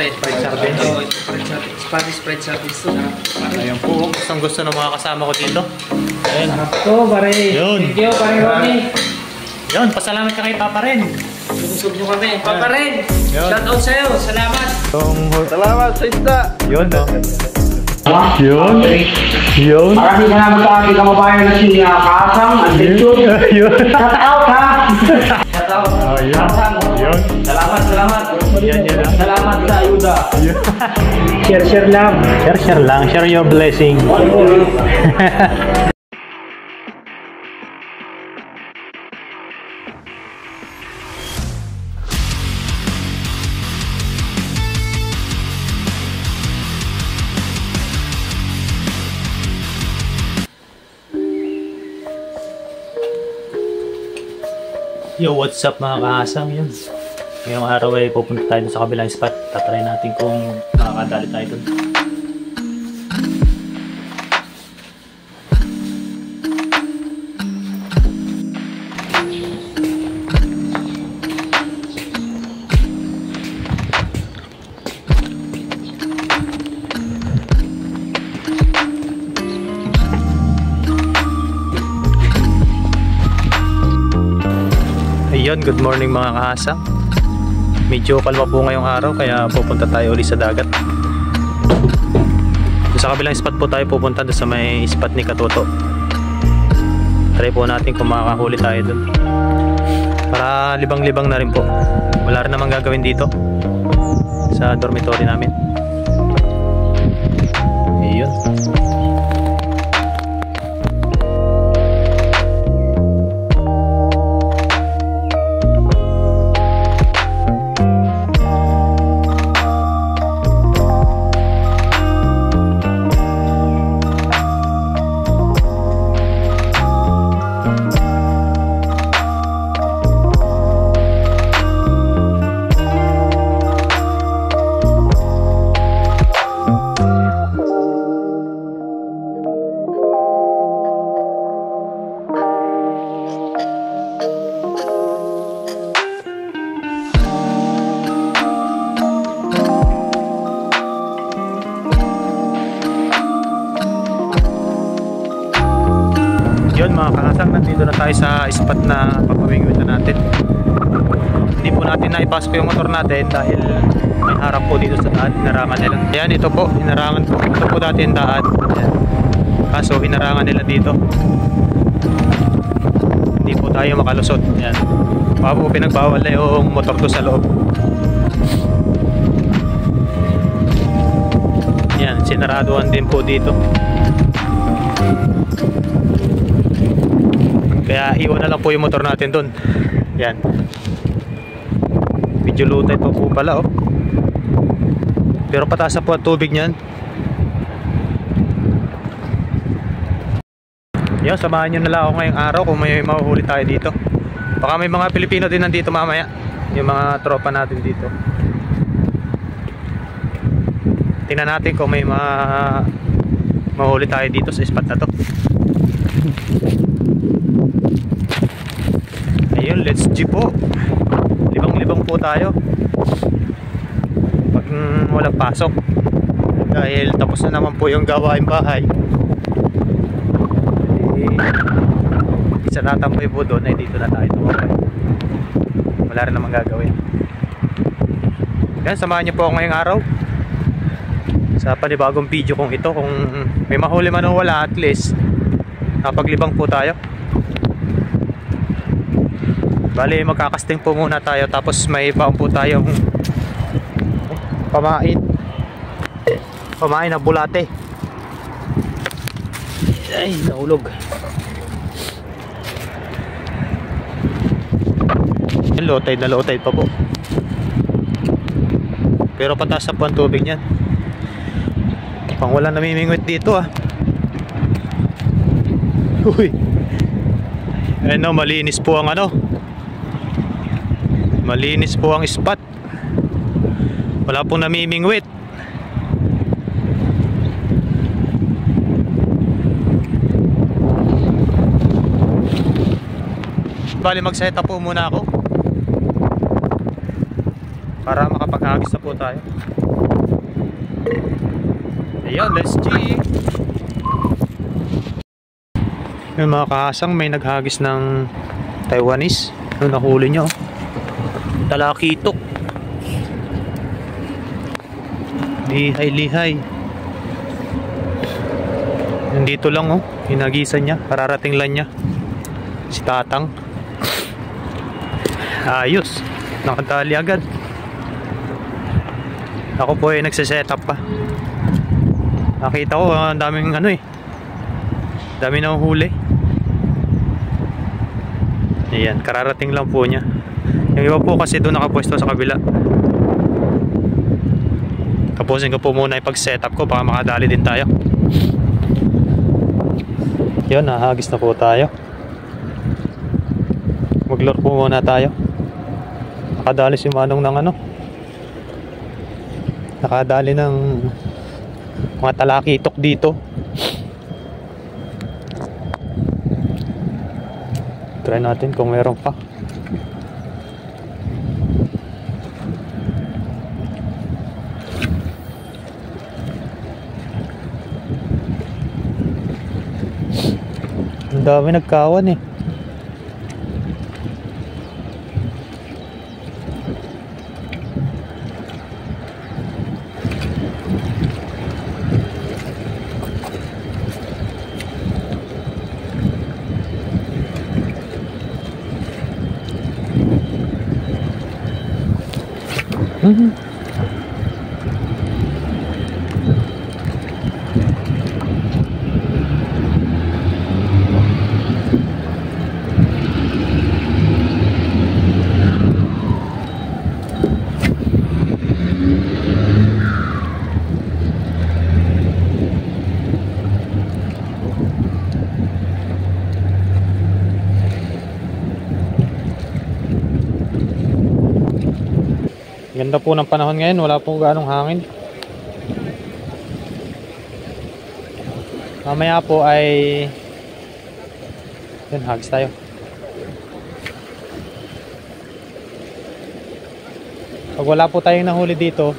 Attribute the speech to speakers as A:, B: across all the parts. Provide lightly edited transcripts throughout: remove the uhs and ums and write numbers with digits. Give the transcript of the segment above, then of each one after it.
A: natin. Fried sardines. Spanish fried sardines to.
B: Ayan po. Gustong gusto ng mga kasama ko dito. Ayan.
A: Sarap to, pare.
B: Yun.
A: Thank you, pare Ronnie.
B: Yun, pasalamat ka kay Papa Ren.
A: Busog nyo kami. Papa Ren,
B: Yun.
A: shout out sa'yo. Salamat.
C: Salamat sa isda.
B: Yun, no? Yun. Yun.
D: Maraming salamat sa ating kababayan na si Kasang.
B: Yun.
D: Shout out ha!
A: Shout out.
B: Yun.
A: Kasang.
B: Yun.
A: Salamat.
B: Yan.
D: Salamat sa ayuda.
A: Share lang.
B: Share lang. Share your blessing. Yo, what's up mga kaasang yun? Ngayong araw ay pupunta tayo sa kabilang spot. Tatry natin kung makakadali tayo dun. Ayun, good morning mga kaasang. Medyo kalma po ngayong araw kaya pupunta tayo ulit sa dagat. Sa kabilang spot po tayo pupunta, doon sa may spot ni Katoto. Try po natin kung makakahuli tayo doon. Para libang-libang na rin po. Wala rin namang gagawin dito sa dormitory namin. Ayun. Yun mga kakasang, nandito na tayo sa spot na papawingwit na natin. Hindi po natin naipasok yung motor natin dahil may harap po dito sa daan. Hinarangan nila. Ayan, ito po, hinarangan po. Ito po dati yung daan. Ayan. Kaso hinarangan nila dito. Hindi po tayo makalusot. Ayan. Baka po pinagbawal na yung motor to sa loob. Ayan, sinaraduhan din po dito. Kaya iwan na lang po yung motor natin doon. Yan. Medyo lutay pa po pala oh. Pero pataas na po ang tubig niyan. Yan, samahan nyo na lang ako ngayong araw kung may mahuhuli tayo dito. Baka may mga Pilipino din nandito mamaya. Yung mga tropa natin dito. Tingnan natin kung may mahuli tayo dito sa spot na to. Ayun, let's G po. Libang-libang po tayo pag walang pasok. Dahil tapos na naman po yung gawain bahay. Isa natampoy po doon ay dito na tayo tumapay. Wala rin namang gagawin. Yan, samahan niyo po ako ngayong araw sa panibagong video kong ito. Kung may mahuli man o wala, at least napaglibang po tayo. Bali, magkakasting po muna tayo. Tapos may baon po tayong pamain na bulate. Ay, naulog. Low tide pa po. Pero pataas na po ang tubig niyan. Pang wala namimingwit dito ah. Uy. Ano, malinis po ang ano. Malinis po ang spot. Wala pong namimingwit. Bali, mag-set up po muna ako para makapaghagis na po tayo. Ayan, let's G. Yung mga kahasang may naghagis ng Taiwanese. Ano nahuli nyo? Talakitok. Lihay-lihay. Nandito lang oh, hinagisan niya, kararating lang niya. Si Tatang. Ayos, nakatali agad. Ako po ay nagsiset up pa. Nakita ko ang daming ano eh, dami na huli. Ayan, kararating lang po niya. Yung iba po kasi doon nakapwesto sa kabila. Tapusin ko po muna yung pag-setup ko, baka makadali din tayo. Yun, nahagis na po tayo. Mag-lure po muna tayo. Nakadali si Manong ng ano, nakadali ng mga talakitok dito. Try natin kung meron pa. Ang dami nagkawan eh. Ganda po ng panahon ngayon, wala po ganong hangin. Mamaya po ay yun, hagis tayo. Pag wala po tayong nahuli dito,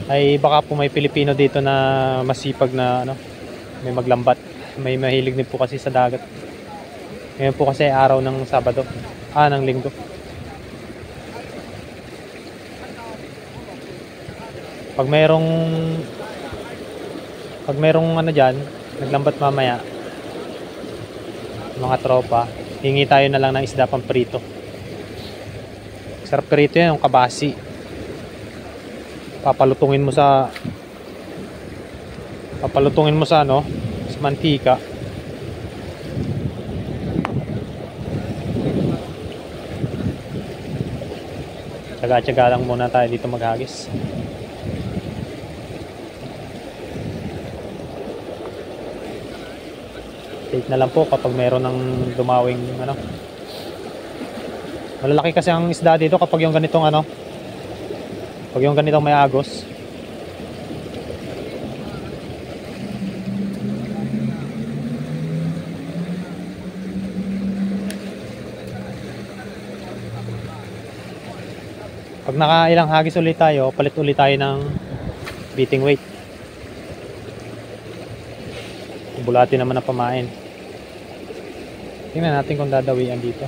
B: ay baka po may Pilipino dito na masipag na ano, may maglambat. May mahilig din po kasi sa dagat. Ngayon po kasi araw ng Sabado, ng Linggo. Pag merong ano dyan, naglambat mamaya, mga tropa, hingi tayo na lang ng isda pang prito. Sarap prito yan, yung kabasi. Papalutungin mo sa ano, sa mantika. Tsaga-tsaga lang muna tayo dito maghagis. Take na lang po kapag meron ng dumawing ano. Malalaki kasi ang isda dito kapag yung ganitong ano, pag yung ganitong may agos. Pag nakailang hagis ulit tayo, palit ulit tayo ng beating weight. Bulati naman ang pamain. Tingnan natin kung dadawian dito.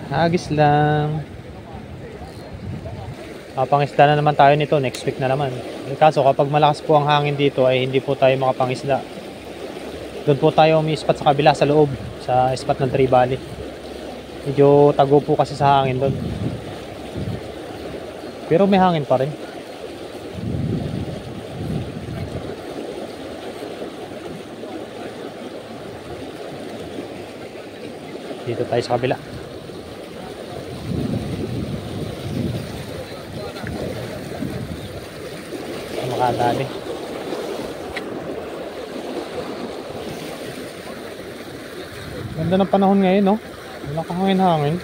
B: Hagis lang. Pangisda na naman tayo nito next week na naman. Kaso kapag malakas po ang hangin dito ay hindi po tayo makapangisda. Doon po tayo umispat sa kabila, sa loob, sa ispat ng Tree Valley. Medyo tago po kasi sa hangin doon. Pero may hangin pa rin. Dito tayo sa kabila. makadali. Ganda ng panahon ngayon, no? Wala kang hangin-hangin.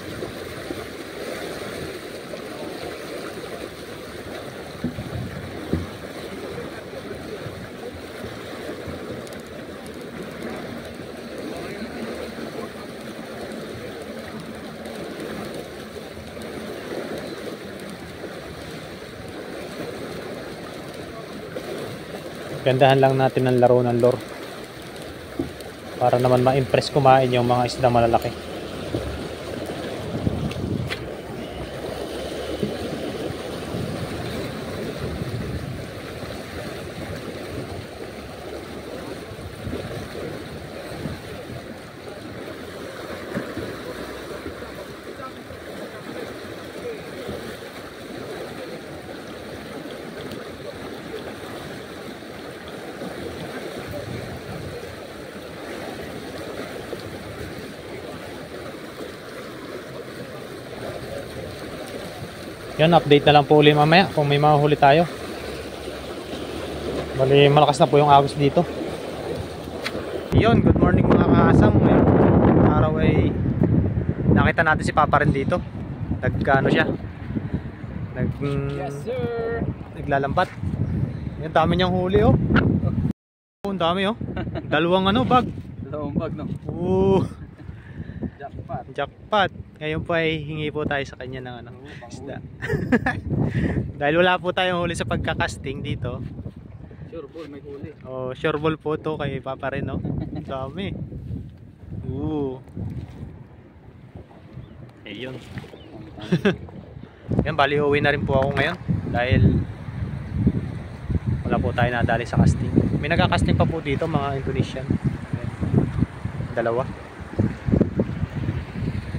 B: Gandahan lang natin ang laro ng lure para naman ma-impress kumain yung mga isda malalaki. Yan, update na lang po ulit mamaya kung may mahuli tayo. Bali, malakas na po yung agos dito. Yun, good morning mga kaasam. Ngayong araw ay nakita natin si Papa rin dito. Nagkano siya?
C: Yes, sir.
B: Naglalambat. Yan, dami niyang huli, oh. Ang dami, oh. Dalawang bag.
C: Dalawang bag, no?
B: Oo.
C: Jackpot.
B: Jackpot. Ngayon po ay hingi po tayo sa kanya ng isda. Dahil wala po tayong huli sa pagkakasting dito.
C: Sure ball, may huli.
B: Oh, sure ball po to kay Papa rin, no? Dami. Ayun. Yan, bali uwi na rin po ako ngayon dahil wala po tayo nadali sa casting. May nagka-casting pa po dito, mga Indonesian. Ayan. Dalawa.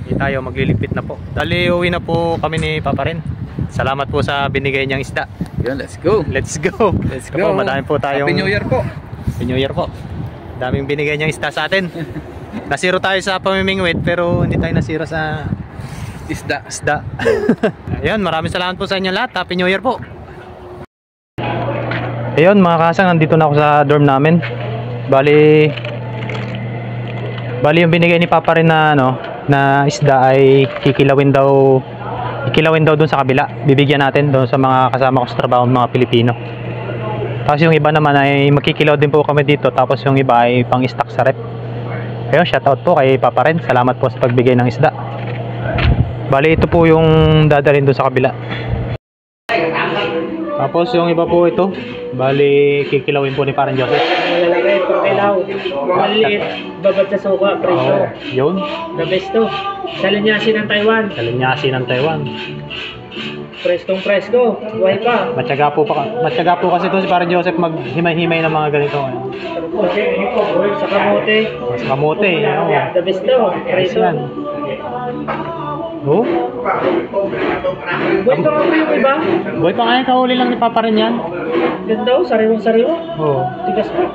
B: Hindi tayo, maglilipit na po. Dali uwi na po kami ni Papa rin. Salamat po sa binigay niyang isda.
C: Yun, let's go.
B: Let's go.
C: Let's
B: Ito
C: go.
B: po, madami po tayong
C: Happy New Year po.
B: Happy New Year po. Daming binigay niyang isda sa atin. Nasiro tayo sa pamimingwit pero hindi tayo nasiro sa isda. Ayun, maraming salamat po sa inyo lahat. Happy New Year po. Ayun mga kasang, nandito na ako sa dorm namin. Bali yung binigay ni Papa rin na na isda ay ikilawin daw dun sa kabila. Bibigyan natin doon sa mga kasama ko sa trabaho, mga Pilipino. Tapos yung iba naman ay magkikilaw din po kami dito. Tapos yung iba ay pang stock sa rep. Ayun, shoutout po kay Papa rin. Salamat po sa pagbigay ng isda. Bali ito po yung dadalhin doon sa kabila. Tapos yung iba po ito, bali kikilawin po ni Parang Joseph.
A: Malalaki, pagkilaw. Maliit, babad sa suka, preso.
B: Yun,
A: The best to. Salinyasin ng Taiwan.
B: kalinyasi ng Taiwan.
A: Preskong presko. Buhay pa.
B: Matyaga po kasi ito si Parang Joseph maghimay-himay ng mga ganito.
A: Sa kamote.
B: Sa kamote,
A: The best to. Preso.
B: yan. Oh,
A: Buhay pa nga yung iba.
B: boy pa nga, kahuli lang ni Papa rin yan.
A: Ganda o, sariwang-sariwa.
B: Oh.
A: Tigas pa.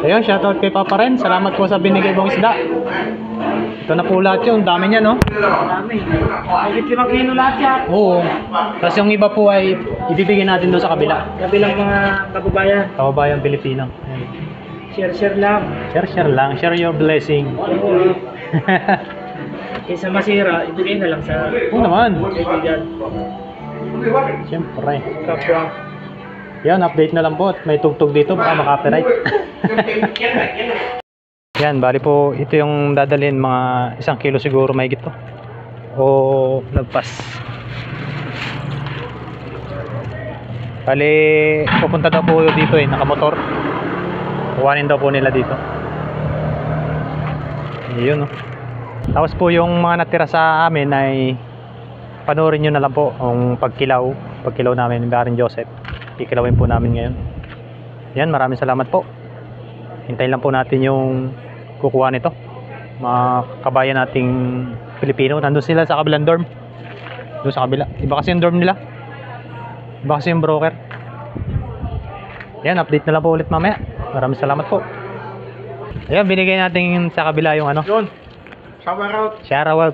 B: Ayun, shoutout kay Papa rin. Salamat po sa binigay mong isda. Ito na po lahat yun. Dami niya, no?
A: Dami. Higit 5 kilo lahat yan.
B: Oo. Tapos yung iba po ay ibibigay natin doon sa kabila.
A: Kabilang mga kababayan.
B: Kababayang Pilipino. Ayun.
A: Share lang.
B: Share lang. Share your blessing.
A: Kaysa masira, ibigay na lang sa
B: Oo naman.
A: kaibigan.
B: Siyempre.
A: Kapwa.
B: Yan, update na lang po. May tugtog dito. Baka makapiright. Yan, bali po. Ito yung dadalhin. Mga 1 kilo siguro may gito. O lagpas. Bali, pupunta daw po dito nakamotor. Kuhanin daw po nila dito. Yun, no. Tapos po yung mga natira sa amin ay panoorin nyo na lang po ang pagkilaw namin ni Baron Joseph. Kikilawin po namin ngayon. Yan, maraming salamat po. Hintayin lang po natin yung kukuha nito. Mga kabayan nating Pilipino. Nandun sila sa kabilang dorm. Doon sa kabila. Iba kasi yung dorm nila. Iba kasi yung broker. Yan, update na lang po ulit mamaya. Maraming salamat po. Ayan, binigay natin sa kabila yung
C: Yun. Shower out.
B: Shoutout.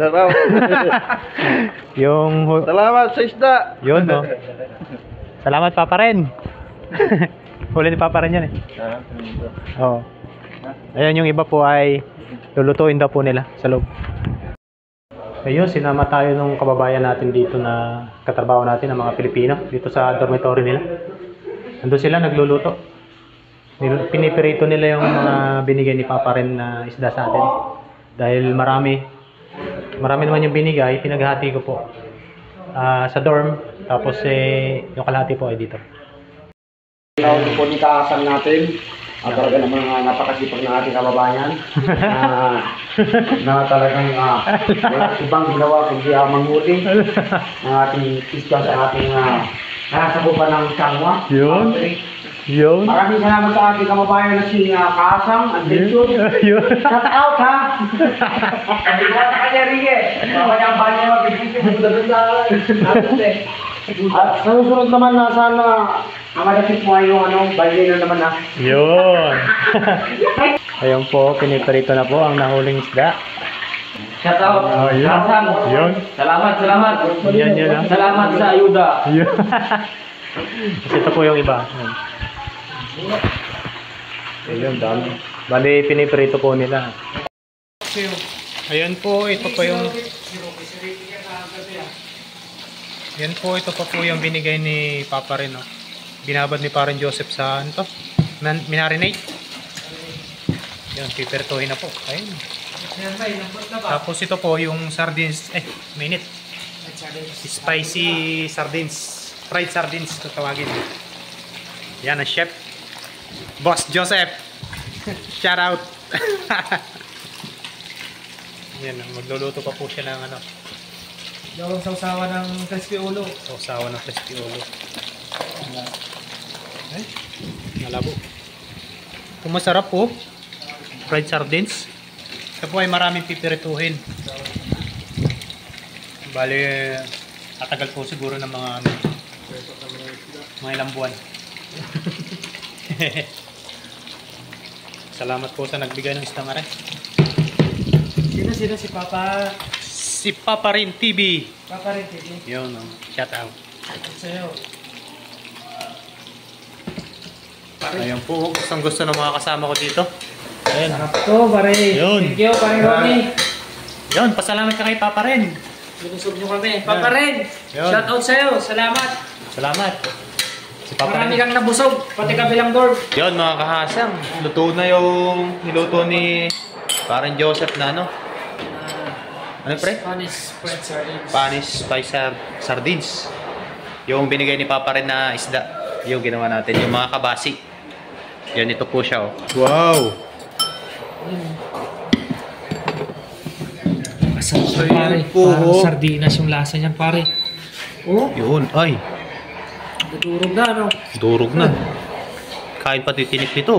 B: Yung
C: Salamat sa isda.
B: yun, no. Salamat Papa rin. Huli ni Papa rin yan eh. Oo. Ayan, yung iba po ay lulutuin daw po nila sa loob. Ayun, sinama tayo nung kababayan natin dito na katrabaho natin, ng mga Pilipino, dito sa dormitory nila. Nandun sila nagluluto. Pinipirito nila yung mga binigay ni Papa rin na isda sa atin. Dahil marami naman yung binigay, pinaghati ko po sa dorm. Tapos yung kalahati po ay dito.
D: Tawag po ni Kaasang natin. At talaga naman napakasipag ng ating kababayan. Na talagang ibang ginawa kundi manghuli ng ating isda sa ating nasabupan ng sangwa.
B: Yun. Yun.
D: Maraming salamat sa ating kababayan na si Kaasang. Adventure.
B: Yun.
D: Shout out ha! Hindi ko sa kanya Riye. Mamaya ang bahay niya mag-ibig yung at sa susunod naman na sana mamadapit mo ay yung bahay na naman na.
B: Yun. Ayun po, pinipirito na po ang nahuling isda.
D: Shout out!
B: Oh, yun.
D: Kaasang.
B: Yun.
D: Salamat!
B: Yan yun ah.
D: Salamat sa ayuda!
B: Yun. Kasi ito po yung iba. Ayun, dami. Bali, pinipirito po nila. Ayan po, ito po yung... Yan po, ito pa po yung binigay ni Papa rin. Oh. Binabad ni Parang Joseph sa ano to? Minarinate. Yan, pipirtuhin na po. Ayun. Tapos ito po yung sardines. Minute. Spicy sardines. Fried sardines ito tawagin. Yan ang chef. Boss Joseph. Shout out. Yan, magluluto pa po siya ng ano.
A: Yung sausawa ng crispy ulo.
B: Sausawa ng crispy ulo. Ay, malabo. Kung masarap po, fried sardines. Ito po ay maraming pipirituhin. Bali, tatagal po siguro ng mga ilang buwan. Salamat po sa nagbigay ng isda mare.
A: Sino si Papa?
B: Si Papa rin TV.
A: Papa rin TV.
B: Yun, shout out.
A: Sa'yo.
B: Ayan po, gusto ng mga kasama ko dito. Ayan.
A: Sarap to, pare.
B: Yun.
A: Thank you, pare Ronnie.
B: Yun, pasalamat ka kay Papa rin.
A: Binusog nyo kami. Papa rin,
B: Yun.
A: shout out sa'yo. Salamat.
B: Salamat. Si Papa
A: Marami
B: rin.
A: kang nabusog, pati kabilang door.
B: Yun mga kahasang, luto na yung niluto ni Parang Joseph na ano. Ano pre?
A: Spanish fried sardines.
B: Spanish spicy sardines. Yung binigay ni Papa rin na isda. Yung ginawa natin, yung mga kabasi. Yan, ito po siya oh. Wow!
A: Masarap
B: So,
A: pare.
B: yun po,
A: Parang
B: oh.
A: sardinas yung lasa niyan pare. Oh,
B: Yun, ay,
A: durog na ano.
B: durog na. Kain pati tinik nito.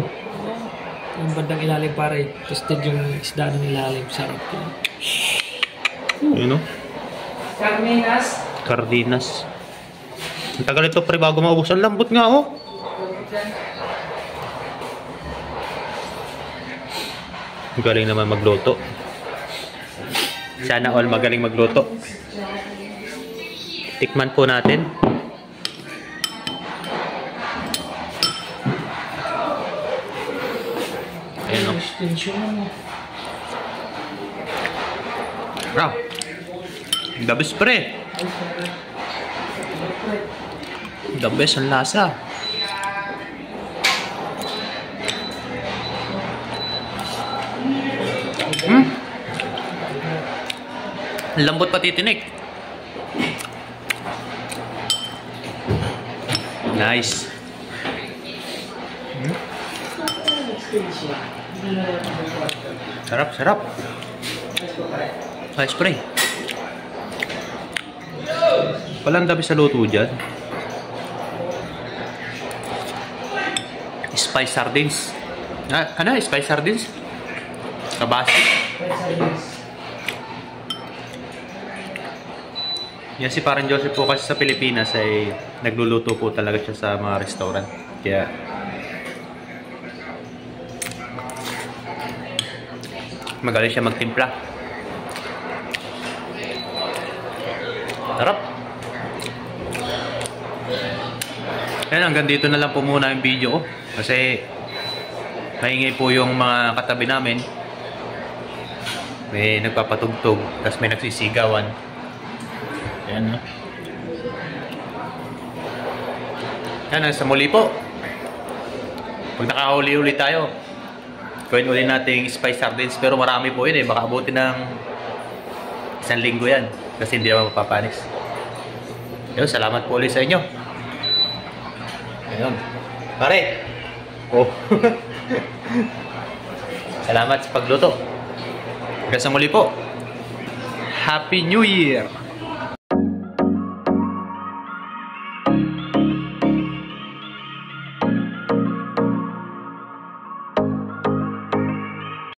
A: Yung bandang ilalim pare. Toasted yung isda ng ilalim. Sarap yun.
B: Yun oh.
A: Carminas.
B: Cardinas. Ang tagal ito pre bago maubos. Ang lambot nga oh. Galing naman magluto. Sana all magaling magluto. Tikman po natin. Ayan o. Bro. The best pre. The best ang lasa. Lambot pati tinik. Nice. Sarap, sarap. Ice spray. Walang dami sa luto dyan. Spice sardines. Ano? Spice sardines? Kabasi. Yan si Parang Joseph po kasi sa Pilipinas ay nagluluto po talaga siya sa mga restaurant. Kaya magaling siya magtimpla. Sarap. Yan, hanggang dito na lang po muna yung video ko. Kasi maingay po yung mga katabi namin. May nagpapatugtog, tapos may nagsisigawan. Ayan, no? Yan, sa muli po. Pag nakahuli ulit tayo, gawin ulit nating spice sardines. Pero marami po yun eh. Baka abutin ng 1 linggo yan. Kasi hindi naman mapapanis. Yun, salamat po ulit sa inyo. Ayun. Pare! Oh. Salamat sa pagluto. Hanggang sa muli po. Happy New Year!